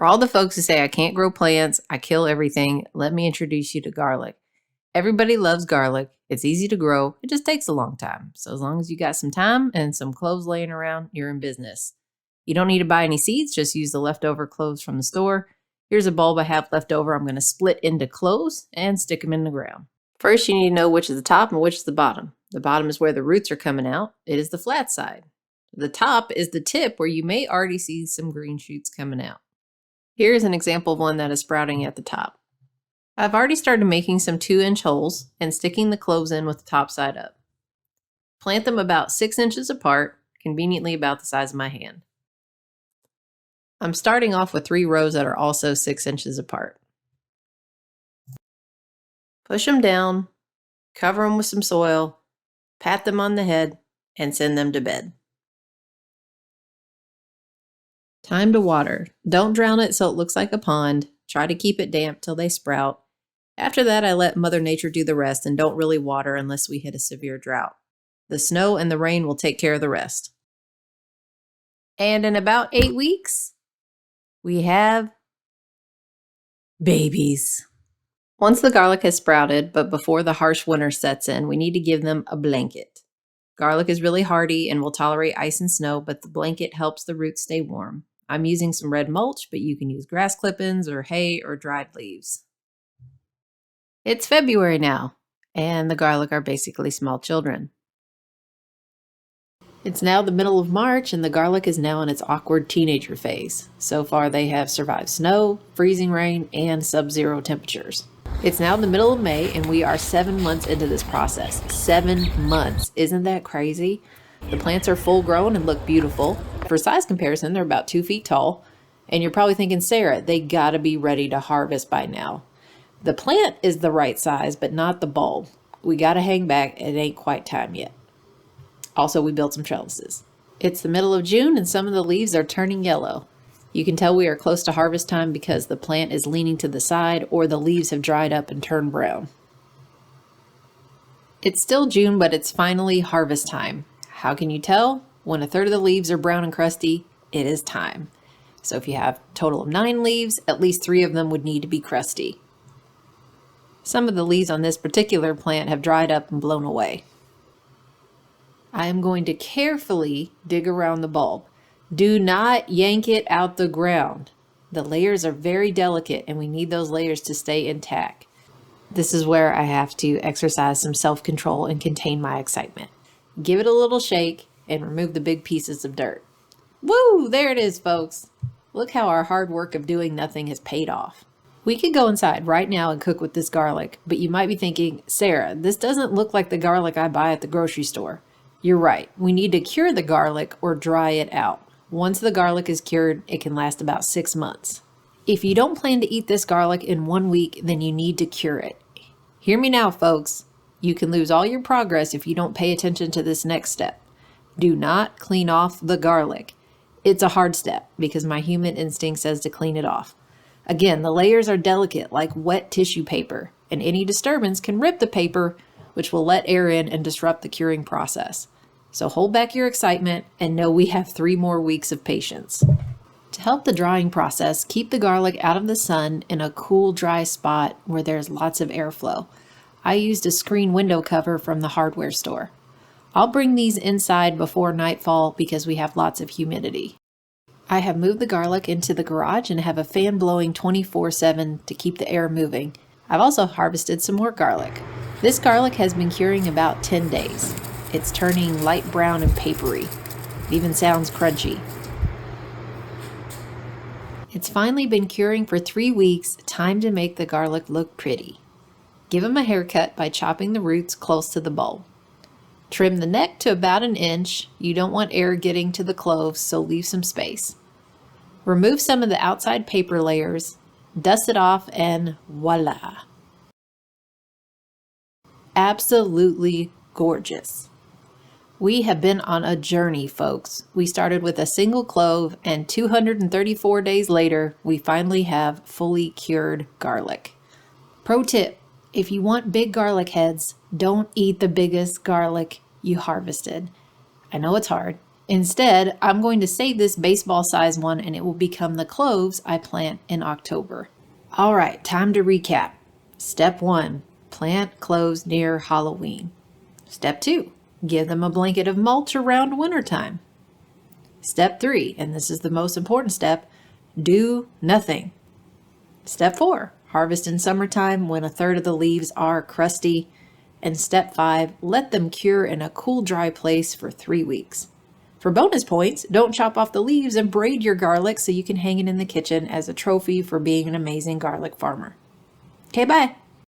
For all the folks who say I can't grow plants, I kill everything, let me introduce you to garlic. Everybody loves garlic. It's easy to grow. It just takes a long time. So as long as you got some time and some cloves laying around, you're in business. You don't need to buy any seeds, just use the leftover cloves from the store. Here's a bulb I have left over. I'm going to split into cloves and stick them in the ground. First, you need to know which is the top and which is the bottom. The bottom is where the roots are coming out. It is the flat side. The top is the tip where you may already see some green shoots coming out. Here's an example of one that is sprouting at the top. I've already started making some 2-inch holes and sticking the cloves in with the top side up. Plant them about 6 inches apart, conveniently about the size of my hand. I'm starting off with 3 rows that are also 6 inches apart. Push them down, cover them with some soil, pat them on the head, and send them to bed. Time to water. Don't drown it so it looks like a pond. Try to keep it damp till they sprout. After that, I let Mother Nature do the rest and don't really water unless we hit a severe drought. The snow and the rain will take care of the rest. And in about 8 weeks, we have babies. Once the garlic has sprouted, but before the harsh winter sets in, we need to give them a blanket. Garlic is really hardy and will tolerate ice and snow, but the blanket helps the roots stay warm. I'm using some red mulch, but you can use grass clippings or hay or dried leaves. It's February now, and the garlic are basically small children. It's now the middle of March, and the garlic is now in its awkward teenager phase. So far, they have survived snow, freezing rain, and sub-zero temperatures. It's now the middle of May, and we are 7 months into this process. 7 months. Isn't that crazy? The plants are full grown and look beautiful. For size comparison, they're about 2 feet tall. And you're probably thinking, Sarah, they gotta be ready to harvest by now. The plant is the right size, but not the bulb. We gotta hang back. It ain't quite time yet. Also, we built some trellises. It's the middle of June and some of the leaves are turning yellow. You can tell we are close to harvest time because the plant is leaning to the side or the leaves have dried up and turned brown. It's still June, but it's finally harvest time. How can you tell? When a third of the leaves are brown and crusty, it is time. So if you have a total of 9 leaves, at least 3 of them would need to be crusty. Some of the leaves on this particular plant have dried up and blown away. I am going to carefully dig around the bulb. Do not yank it out the ground. The layers are very delicate and we need those layers to stay intact. This is where I have to exercise some self-control and contain my excitement. Give it a little shake and remove the big pieces of dirt. Woo! There it is, folks. Look how our hard work of doing nothing has paid off. We could go inside right now and cook with this garlic, but you might be thinking, Sarah, this doesn't look like the garlic I buy at the grocery store. You're right. We need to cure the garlic or dry it out. Once the garlic is cured, it can last about 6 months. If you don't plan to eat this garlic in 1 week, then you need to cure it. Hear me now, folks. You can lose all your progress if you don't pay attention to this next step. Do not clean off the garlic. It's a hard step because my human instinct says to clean it off. Again, the layers are delicate like wet tissue paper, and any disturbance can rip the paper, which will let air in and disrupt the curing process. So hold back your excitement and know we have 3 more weeks of patience. To help the drying process, keep the garlic out of the sun in a cool, dry spot where there's lots of airflow. I used a screen window cover from the hardware store. I'll bring these inside before nightfall because we have lots of humidity. I have moved the garlic into the garage and have a fan blowing 24/7 to keep the air moving. I've also harvested some more garlic. This garlic has been curing about 10 days. It's turning light brown and papery. It even sounds crunchy. It's finally been curing for 3 weeks. Time to make the garlic look pretty. Give them a haircut by chopping the roots close to the bulb. Trim the neck to about 1 inch. You don't want air getting to the cloves, so leave some space. Remove some of the outside paper layers, dust it off, and voila. Absolutely gorgeous. We have been on a journey, folks. We started with a single clove, and 234 days later, we finally have fully cured garlic. Pro tip, if you want big garlic heads, don't eat the biggest garlic you harvested. I know it's hard. Instead, I'm going to save this baseball size one and it will become the cloves I plant in October. All right, time to recap. Step 1, plant cloves near Halloween. Step 2, give them a blanket of mulch around wintertime. Step 3, and this is the most important step, do nothing. Step 4, harvest in summertime when a third of the leaves are crusty. And step 5, let them cure in a cool, dry place for 3 weeks. For bonus points, don't chop off the leaves and braid your garlic so you can hang it in the kitchen as a trophy for being an amazing garlic farmer. Okay, bye.